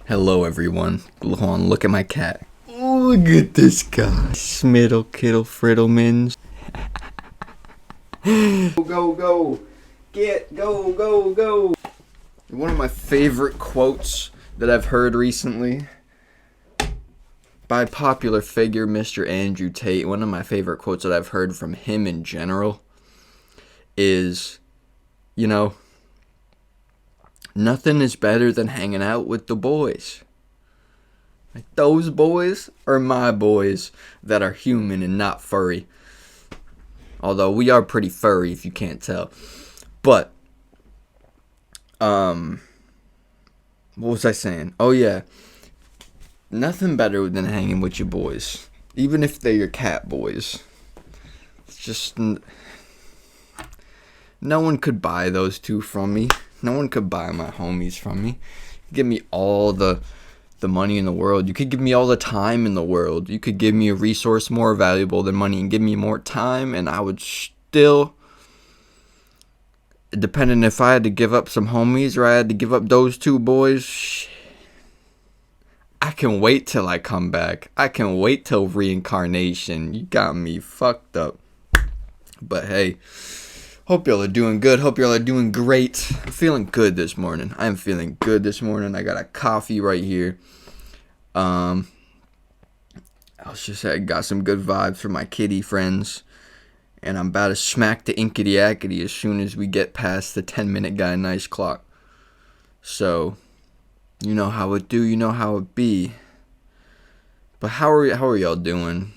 Hello, everyone. Hold on, look at my cat. Look at this guy. Smiddle Kittle Friddlemans. Go. Go. One of my favorite quotes that I've heard recently by popular figure Mr. Andrew Tate. One of my favorite quotes that I've heard from him in general is, nothing is better than hanging out with the boys. Like, those boys are my boys that are human and not furry. Although we are pretty furry if you can't tell. But, what was I saying? Oh yeah. Nothing better than hanging with your boys. Even if they're your cat boys. It's just, no one could buy those two from me. No one could buy my homies from me. Give me all the money in the world. You could give me all the time in the world. You could give me a resource more valuable than money and give me more time, and I would still, depending if I had to give up some homies or I had to give up those two boys, I can wait till I come back. I can wait till reincarnation. You got me fucked up. But hey, hope y'all are doing good. Hope y'all are doing great. I'm feeling good this morning. I'm feeling good this morning. I got a coffee right here. I got some good vibes for my kitty friends. And I'm about to smack the inkity ackity as soon as we get past the 10-minute guy nice clock. So, you know how it do, you know how it be. But how are y'all doing?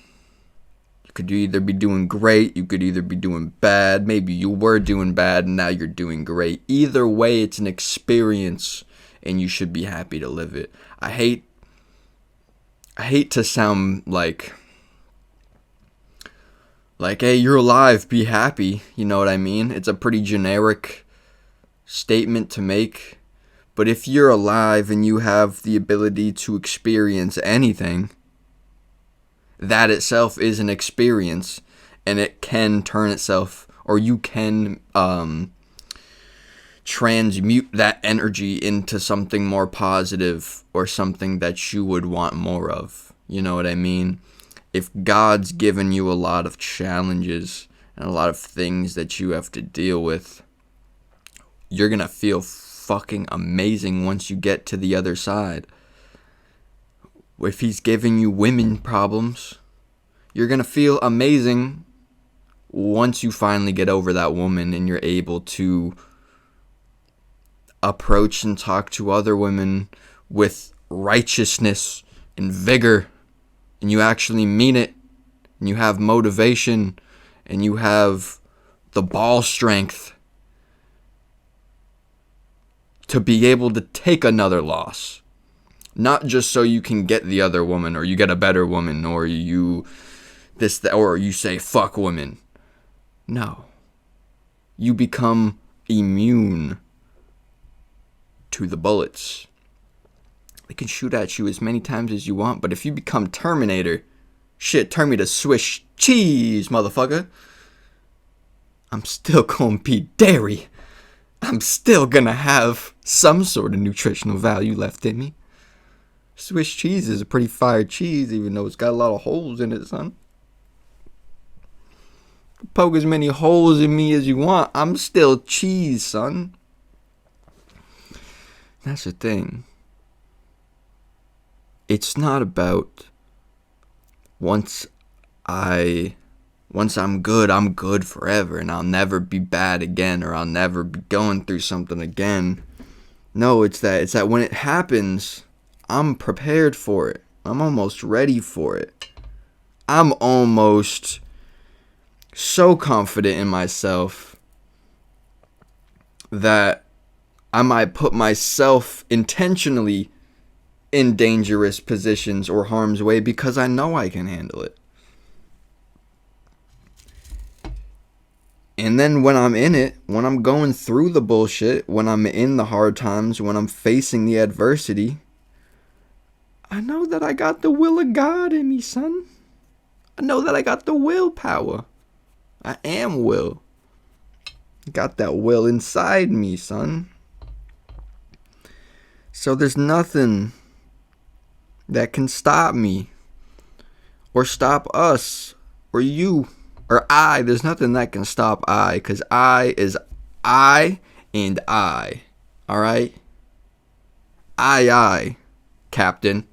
You could either be doing great, you could either be doing bad. Maybe you were doing bad and now you're doing great. Either way, it's an experience and you should be happy to live it. I hate to sound like, hey, you're alive, be happy. You know what I mean? It's a pretty generic statement to make. But if you're alive and you have the ability to experience anything, that itself is an experience, and it can turn itself, or you can transmute that energy into something more positive or something that you would want more of. You know what I mean? If God's given you a lot of challenges and a lot of things that you have to deal with, you're gonna feel fucking amazing once you get to the other side. If he's giving you women problems, you're gonna feel amazing once you finally get over that woman and you're able to approach and talk to other women with righteousness and vigor, and you actually mean it, and you have motivation, and you have the ball strength to be able to take another loss. Not just so you can get the other woman, or you get a better woman, or you say fuck women. No. You become immune to the bullets. They can shoot at you as many times as you want, but if you become Terminator, shit, turn me to Swiss cheese, motherfucker. I'm still gonna be dairy. I'm still gonna have some sort of nutritional value left in me. Swiss cheese is a pretty fire cheese, even though it's got a lot of holes in it, son. Poke as many holes in me as you want. I'm still cheese, son. That's the thing. It's not about once I'm good forever and I'll never be bad again, or I'll never be going through something again. No, it's that when it happens, I'm prepared for it. I'm almost ready for it. I'm almost so confident in myself that I might put myself intentionally in dangerous positions or harm's way because I know I can handle it. And then when I'm in it, when I'm going through the bullshit, when I'm in the hard times, when I'm facing the adversity, I know that I got the will of God in me, son. I know that I got the willpower. I am will. Got that will inside me, son. So there's nothing that can stop me or stop us or you or I. There's nothing that can stop I, because I is I and I. All right? I, Captain.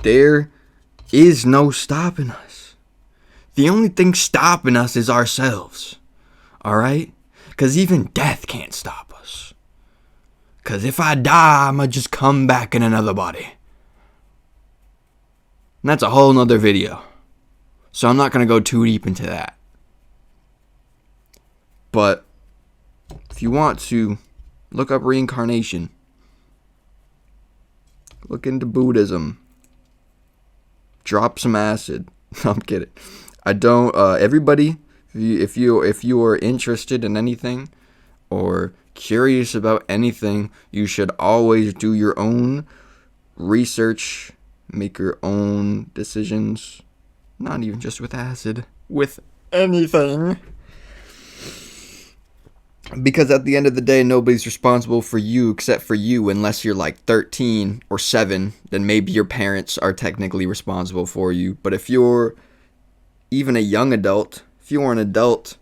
There is no stopping us. The only thing stopping us is ourselves. All right? Because even death can't stop us. Because if I die, I'm going to just come back in another body. And that's a whole nother video. So I'm not going to go too deep into that. But if you want to, look up reincarnation. Look into Buddhism. Drop some acid. No, I'm kidding. I don't. Everybody, if you are interested in anything or curious about anything, you should always do your own research, make your own decisions. Not even just with acid, with anything. Because at the end of the day, nobody's responsible for you except for you, unless you're like 13 or 7, then maybe your parents are technically responsible for you. But if you're even a young adult, if you are an adult,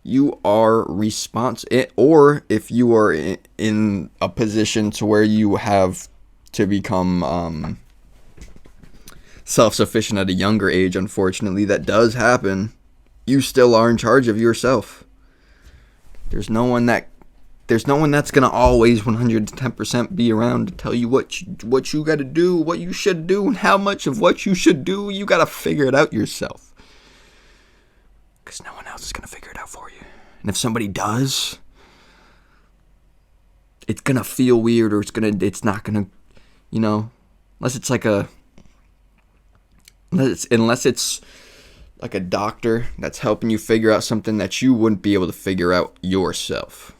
you are responsible. Or if you are in a position to where you have to become self-sufficient at a younger age, unfortunately, that does happen, you still are in charge of yourself. There's no one that's gonna always 110% be around to tell you what you gotta do, what you should do, and how much of what you should do. You gotta figure it out yourself, because no one else is gonna figure it out for you. And if somebody does, it's gonna feel weird, or it's not gonna, unless it's like unless it's like a doctor that's helping you figure out something that you wouldn't be able to figure out yourself.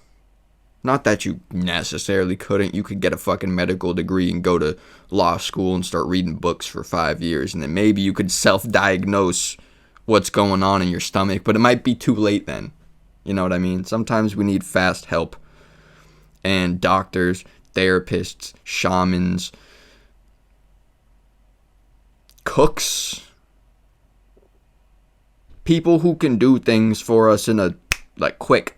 Not that you necessarily couldn't. You could get a fucking medical degree and go to law school and start reading books for 5 years, and then maybe you could self-diagnose what's going on in your stomach, but it might be too late then. You know what I mean? Sometimes we need fast help. And doctors, therapists, shamans, cooks, people who can do things for us in a quick.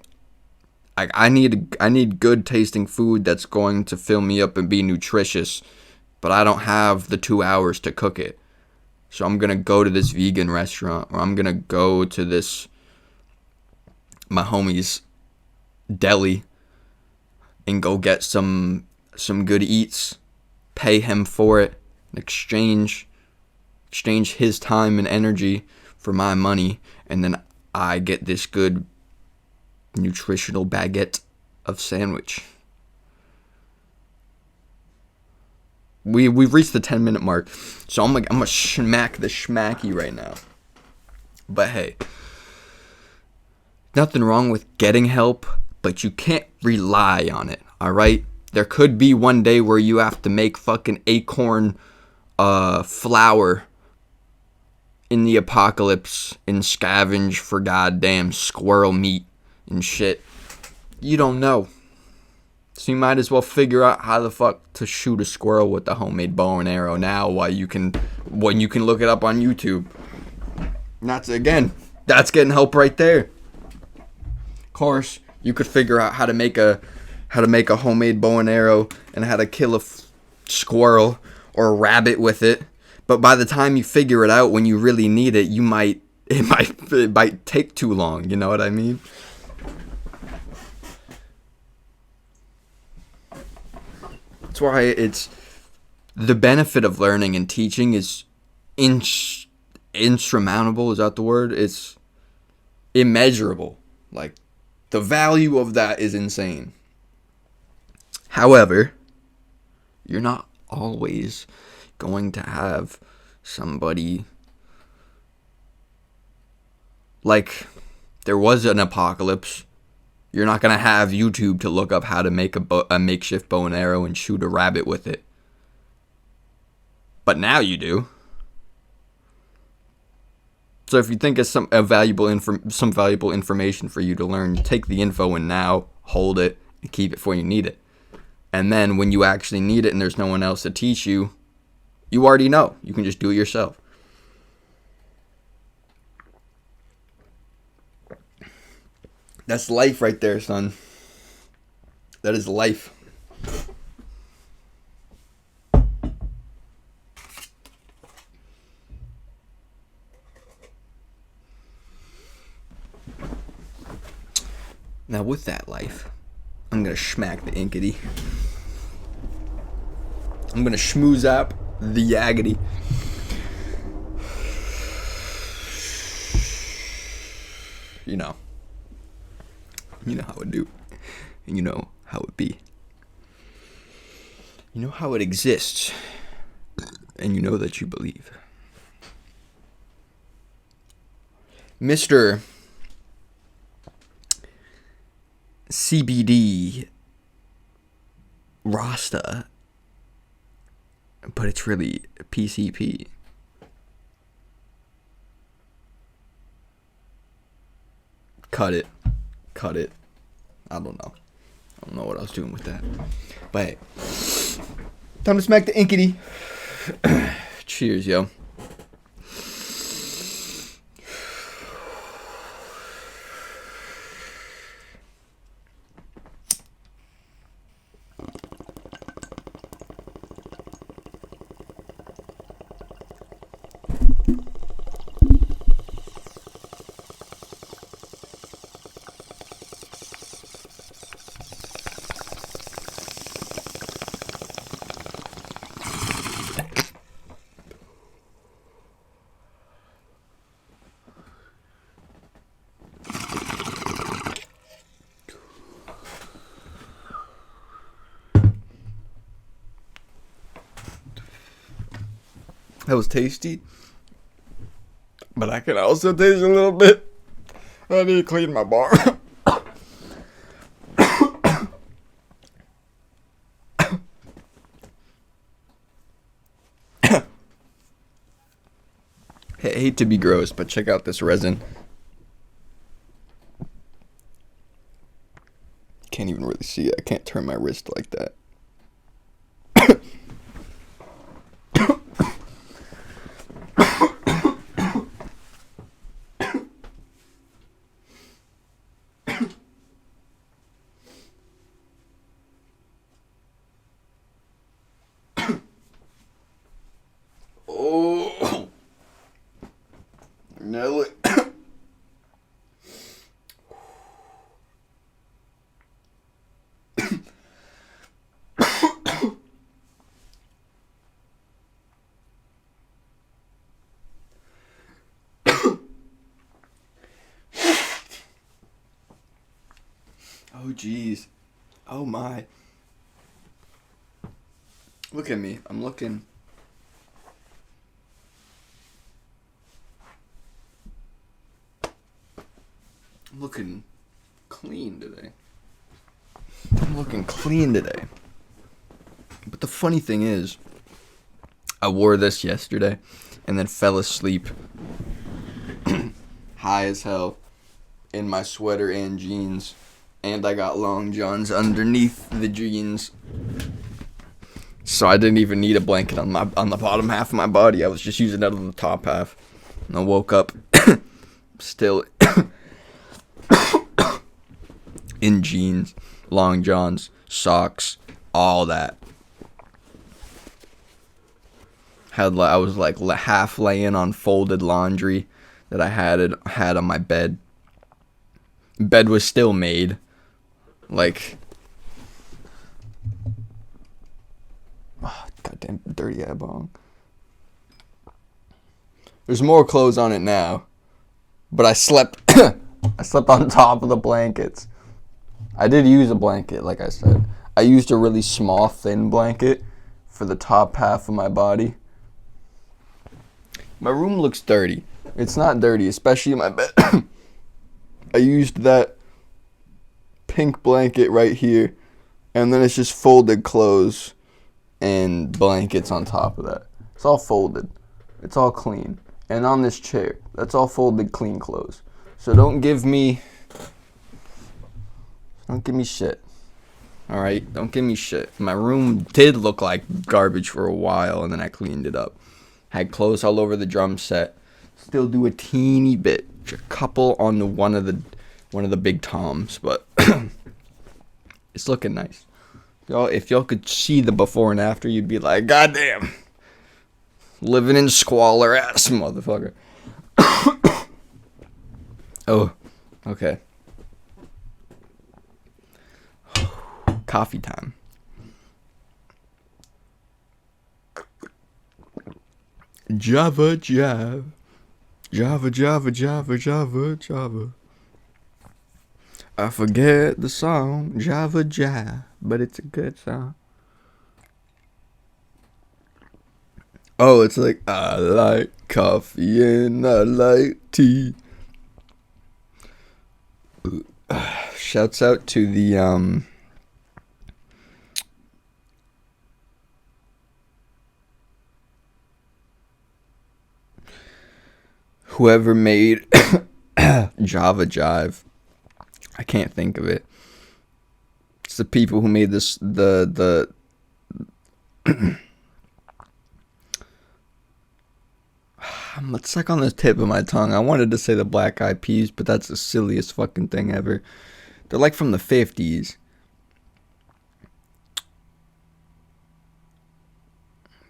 I need good tasting food that's going to fill me up and be nutritious, but I don't have the 2 hours to cook it. So I'm gonna go to this vegan restaurant, or I'm gonna go to my homie's deli and go get some good eats, pay him for it, exchange his time and energy for my money, and then I get this good nutritional baguette of sandwich. We've reached the 10-minute mark, so I'm gonna smack the schmacky right now. But hey, nothing wrong with getting help, but you can't rely on it. All right, there could be one day where you have to make fucking acorn flour in the apocalypse and scavenge for goddamn squirrel meat and shit. You don't know. So you might as well figure out how the fuck to shoot a squirrel with the homemade bow and arrow now when you can look it up on YouTube. And that's getting help right there. Of course, you could figure out how to make a homemade bow and arrow and how to kill a squirrel or a rabbit with it. But by the time you figure it out, when you really need it, it might take too long. You know what I mean? That's why it's the benefit of learning and teaching is insurmountable. Is that the word? It's immeasurable. Like, the value of that is insane. However, you're not always going to have somebody like there was an apocalypse. You're not going to have YouTube to look up how to make a makeshift bow and arrow and shoot a rabbit with it. But now you do. So if you think it's some valuable information for you to learn, take the info and now hold it and keep it for you need it. And then when you actually need it and there's no one else to teach you, you already know. You can just do it yourself. That's life right there, son. That is life. Now with that life, I'm gonna schmack the inkity. I'm gonna schmooze up the yaggity. You know how it do. And you know how it be. You know how it exists. And you know that you believe. Mr. CBD Rasta, but it's really PCP. Cut it. I don't know what I was doing with that. But hey, time to smack the inkity. Cheers, yo. That was tasty, but I can also taste a little bit. I need to clean my bar. I hate to be gross, but check out this resin. Can't even really see it. I can't turn my wrist like that. Oh, Nelly. Oh, jeez. Oh, my. Look at me. I'm looking clean today. I'm looking clean today. But the funny thing is, I wore this yesterday and then fell asleep high as hell in my sweater and jeans. And I got long johns underneath the jeans. So I didn't even need a blanket on the bottom half of my body. I was just using it on the top half. And I woke up still in jeans, long johns, socks, all that. I was like half laying on folded laundry that I had on my bed. Bed was still made. Like, oh, goddamn dirty bong. There's more clothes on it now, but I slept on top of the blankets. I did use a blanket, like I said. I used a really small, thin blanket for the top half of my body. My room looks dirty. It's not dirty, especially my bed. I used that pink blanket right here, and then it's just folded clothes and blankets on top of that. It's all folded. It's all clean. And on this chair, that's all folded, clean clothes. So don't give me shit. Alright? Don't give me shit. My room did look like garbage for a while, and then I cleaned it up. Had clothes all over the drum set. Still do a teeny bit. A couple on the one of the big toms, but it's looking nice. Y'all, if y'all could see the before and after, you'd be like, goddamn. Living in squalor ass motherfucker. Oh, okay. Coffee time. Java Jive. Java, Java, Java, Java, Java. I forget the song, Java Jive, but it's a good song. Oh, it's like, I like coffee and I like tea. Shouts out to the, whoever made Java Jive. I can't think of it. It's the people who made this, it's like on the tip of my tongue. I wanted to say the Black Eyed Peas, but that's the silliest fucking thing ever. They're like from the 50s.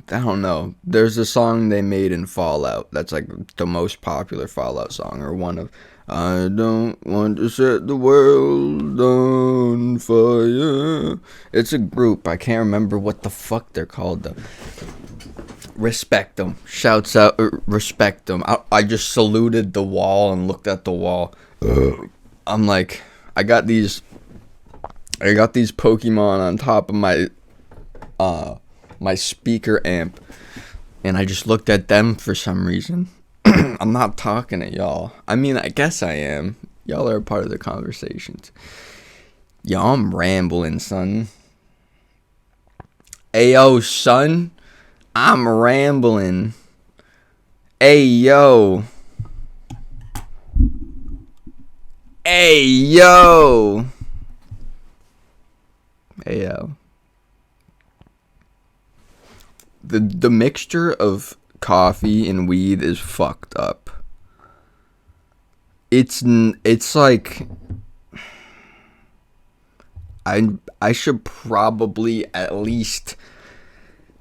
I don't know. There's a song they made in Fallout that's like the most popular Fallout song, or one of. I don't want to set the world on fire. It's a group. I can't remember what the fuck they're called though. Respect them. Shouts out. Respect them. I just saluted the wall and looked at the wall. I'm like, I got these Pokemon on top of my my speaker amp, and I just looked at them for some reason. I'm not talking to y'all. I mean, I guess I am. Y'all are a part of the conversations. Yo, I'm rambling, son. Ayo, son. I'm rambling. Ayo. Ayo. Ayo. The mixture of coffee and weed is fucked up. It's like I should probably at least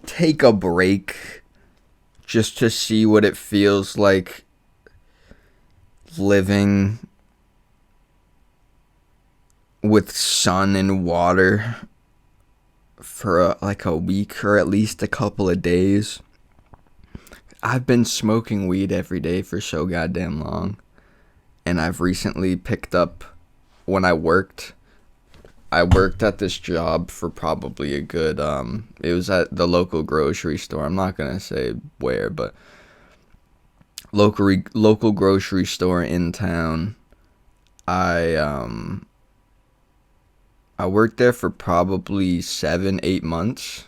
take a break just to see what it feels like living with sun and water for like a week or at least a couple of days. I've been smoking weed every day for so goddamn long, and I've recently picked up, when I worked at this job for probably a good, it was at the local grocery store. I'm not gonna say where, but local grocery store in town. I worked there for probably 7-8 months,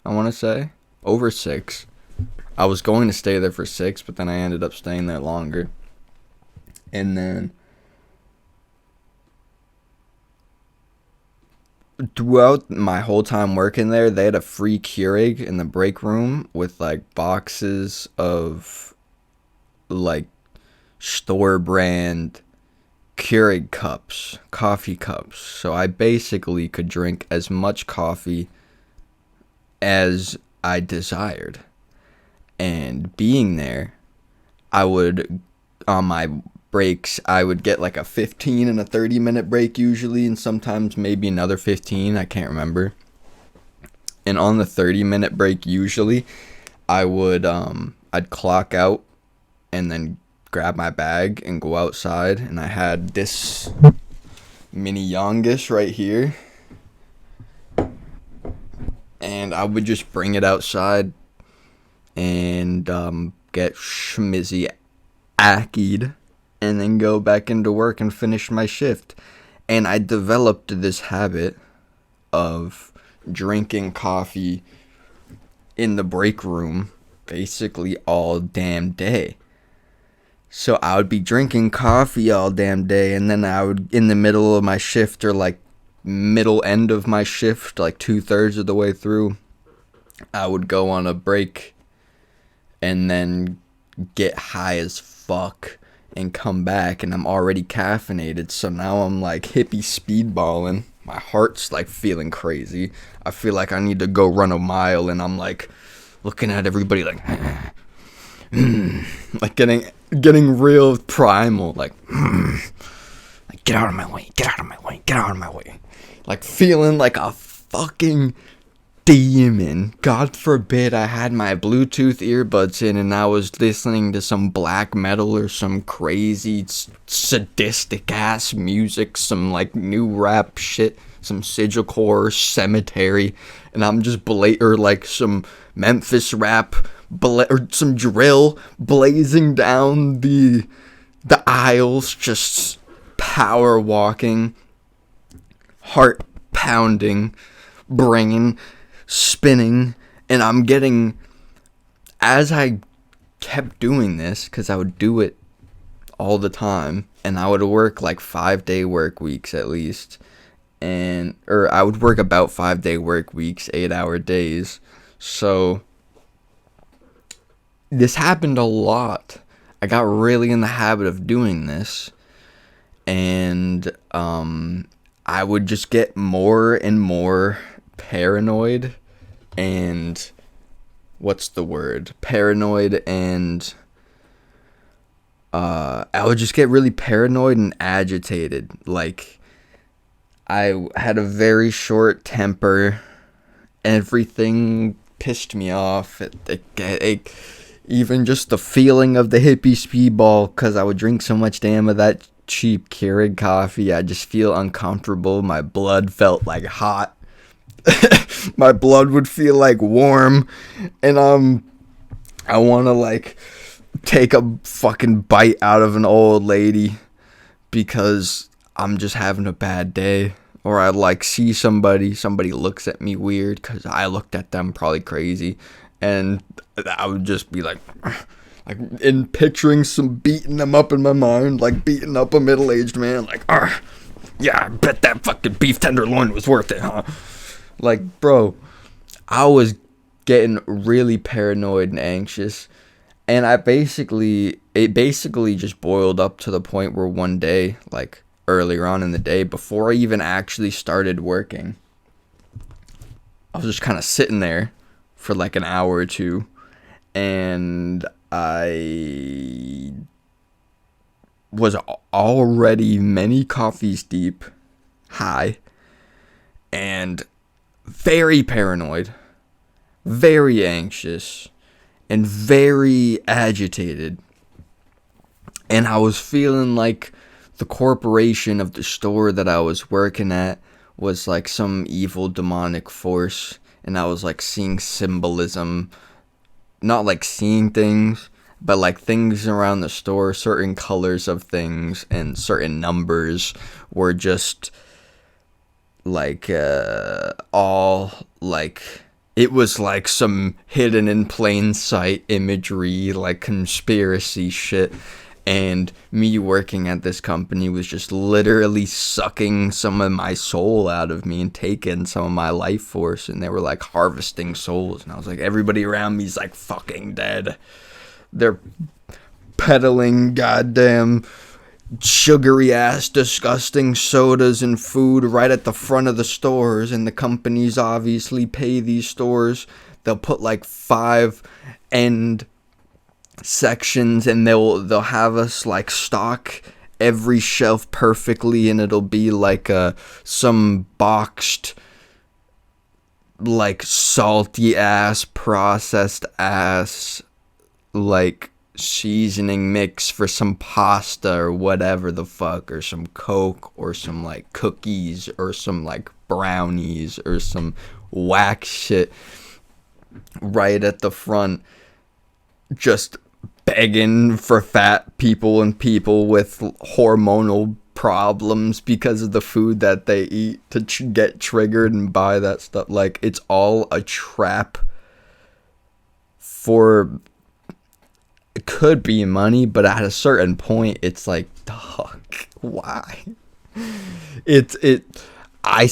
I want to say. Over 6. I was going to stay there for 6, but then I ended up staying there longer. And then throughout my whole time working there, they had a free Keurig in the break room with like boxes of like store brand Keurig cups, coffee cups. So I basically could drink as much coffee as I desired. And being there, I would, on my breaks, I would get like a 15 and a 30-minute break usually, and sometimes maybe another 15, I can't remember. And on the 30-minute break usually, I would, I'd clock out and then grab my bag and go outside, and I had this mini Youngish right here, and I would just bring it outside and get schmizzy ackied and then go back into work and finish my shift. And I developed this habit of drinking coffee in the break room basically all damn day. So I would be drinking coffee all damn day, and then I would, in the middle of my shift or like middle end of my shift, like 2/3 of the way through, I would go on a break and then get high as fuck and come back, and I'm already caffeinated, so now I'm like hippie speedballing. My heart's like feeling crazy. I feel like I need to go run a mile, and I'm like looking at everybody like like getting real primal, like get out of my way, get out of my way, get out of my way. Like feeling like a fucking demon. God forbid I had my Bluetooth earbuds in and I was listening to some black metal or some crazy sadistic ass music, some like new rap shit, some Sigilcore, Cemetery, and I'm just or like some Memphis rap or some drill blazing down the aisles, just power walking, heart pounding, brain spinning. And I'm getting, as I kept doing this, because I would do it all the time, and I would work like 5-day work weeks at least, or I would work about 5-day work weeks, 8-hour days. So this happened a lot. I got really in the habit of doing this, and I would just get more and more paranoid, and paranoid, and I would just get really paranoid and agitated. Like, I had a very short temper. Everything pissed me off. Even just the feeling of the hippie speedball, because I would drink so much damn of that cheap Keurig coffee, I just feel uncomfortable. My blood felt like hot. My blood would feel like warm, and I want to like take a fucking bite out of an old lady because I'm just having a bad day. Or I'd like see somebody looks at me weird because I looked at them probably crazy, and I would just be like in picturing some beating them up in my mind, like beating up a middle-aged man, like, yeah, I bet that fucking beef tenderloin was worth it, huh? Like, bro, I was getting really paranoid and anxious, and it basically just boiled up to the point where one day, like earlier on in the day, before I even actually started working, I was just kind of sitting there for like an hour or two, and I was already many coffees deep, high, and very paranoid, very anxious, and very agitated. And I was feeling like the corporation of the store that I was working at was like some evil demonic force, and I was like seeing symbolism, not like seeing things, but like things around the store, certain colors of things and certain numbers were just like all like, it was like some hidden in plain sight imagery, like conspiracy shit. And me working at this company was just literally sucking some of my soul out of me and taking some of my life force, and they were like harvesting souls. And I was like, everybody around me's like fucking dead. They're peddling goddamn sugary ass disgusting sodas and food right at the front of the stores, and the companies obviously pay these stores. They'll put like 5 end sections, and they'll have us like stock every shelf perfectly, and it'll be like some boxed, like salty ass, processed ass, like seasoning mix for some pasta or whatever the fuck, or some Coke, or some like cookies, or some like brownies, or some whack shit right at the front, just begging for fat people and people with hormonal problems because of the food that they eat to get triggered and buy that stuff. Like, it's all a trap for, it could be money, but at a certain point it's like, dog, why? I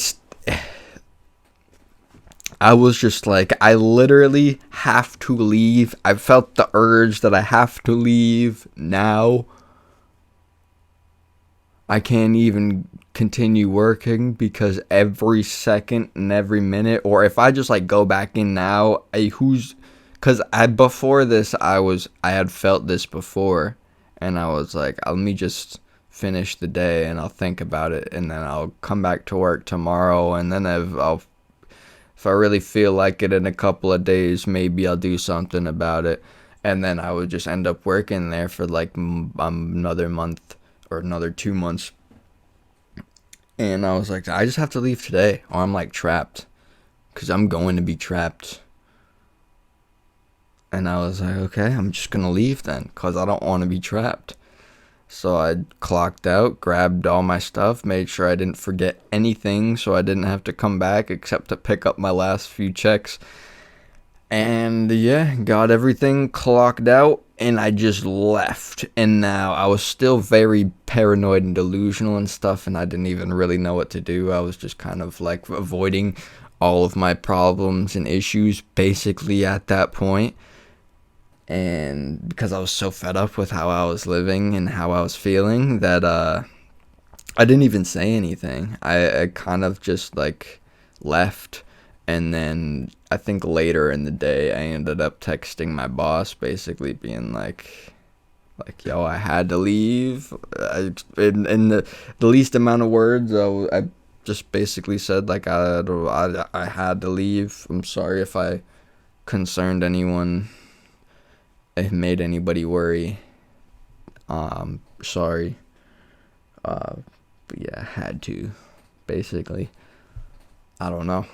was just like, I literally have to leave. I felt the urge that I have to leave now. I can't even continue working because every second and every minute, or if I just like go back in now, because before this, I had felt this before, and I was like, let me just finish the day and I'll think about it, and then I'll come back to work tomorrow, and then if I really feel like it in a couple of days, maybe I'll do something about it. And then I would just end up working there for like another month or another 2 months. And I was like, I just have to leave today or I'm like trapped. Because I'm going to be trapped. And I was like, okay, I'm just going to leave then. Because I don't want to be trapped. So I clocked out, grabbed all my stuff, made sure I didn't forget anything so I didn't have to come back except to pick up my last few checks. And yeah, got everything clocked out and I just left. And now I was still very paranoid and delusional and stuff, and I didn't even really know what to do. I was just kind of like avoiding all of my problems and issues basically at that point. And because I was so fed up with how I was living and how I was feeling that I didn't even say anything. I kind of just like left. And then I think later in the day I ended up texting my boss basically being like yo, I had to leave. In the least amount of words, I just basically said like I had to leave. I'm sorry if I concerned anyone. It made anybody worry. Sorry. But yeah, I had to, basically. I don't know.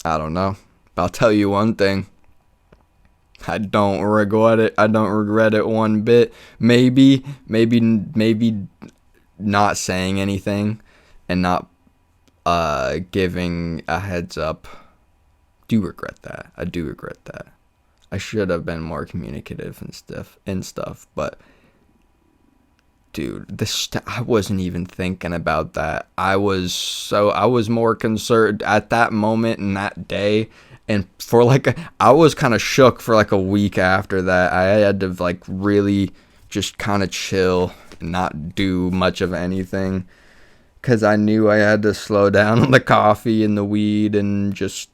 But I'll tell you one thing. I don't regret it. I don't regret it one bit. Maybe not saying anything and not giving a heads up. Do regret that. I do regret that. I should have been more communicative and stuff, but dude, I wasn't even thinking about that. I was more concerned at that moment and that day, and for like I was kind of shook for like a week after that. I had to like really just kind of chill and not do much of anything because I knew I had to slow down on the coffee and the weed and just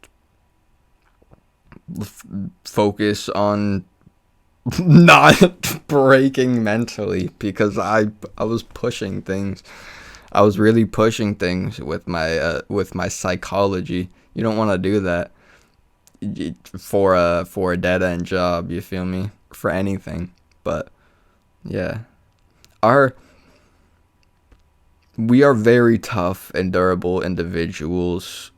focus on not breaking mentally, because I was pushing things. I was really pushing things with my psychology. You don't want to do that for a dead end job, you feel me? For anything. But yeah. We are very tough and durable individuals,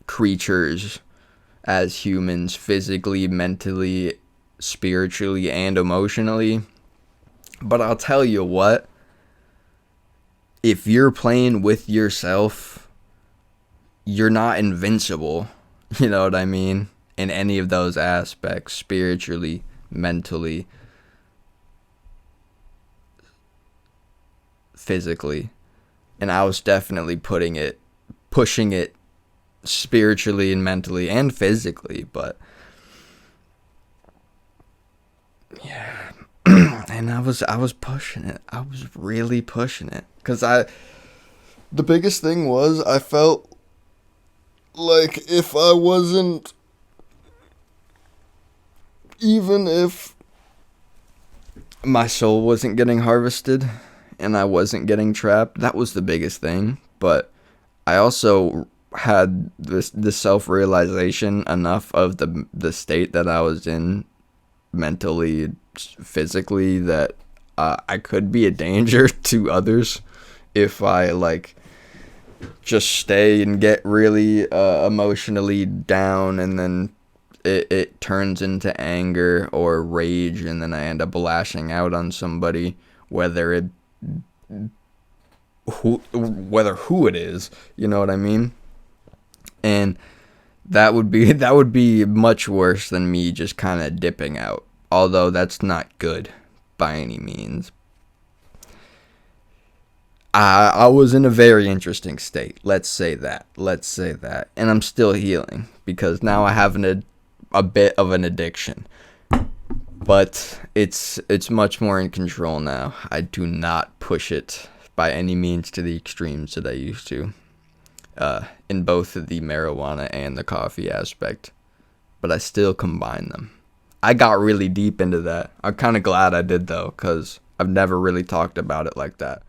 creatures, as humans, physically, mentally, spiritually, and emotionally. But I'll tell you what, if you're playing with yourself, you're not invincible. You know what I mean? In any of those aspects, spiritually, mentally, physically. And I was definitely pushing it spiritually and mentally and physically, but yeah. And I was pushing it. I was really pushing it, because the biggest thing was I felt like if I wasn't, even if my soul wasn't getting harvested and I wasn't getting trapped, that was the biggest thing. But I also had this self-realization enough of the state that I was in mentally, physically, that I could be a danger to others if I like just stay and get really emotionally down, and then it turns into anger or rage, and then I end up lashing out on somebody, whether who it is, you know what I mean? And that would be much worse than me just kind of dipping out. Although that's not good by any means. I was in a very interesting state. Let's say that. Let's say that. And I'm still healing because now I have a bit of an addiction. But it's much more in control now. I do not push it by any means to the extremes that I used to. In both the marijuana and the coffee aspect. But I still combine them. I got really deep into that. I'm kind of glad I did though, because I've never really talked about it like that.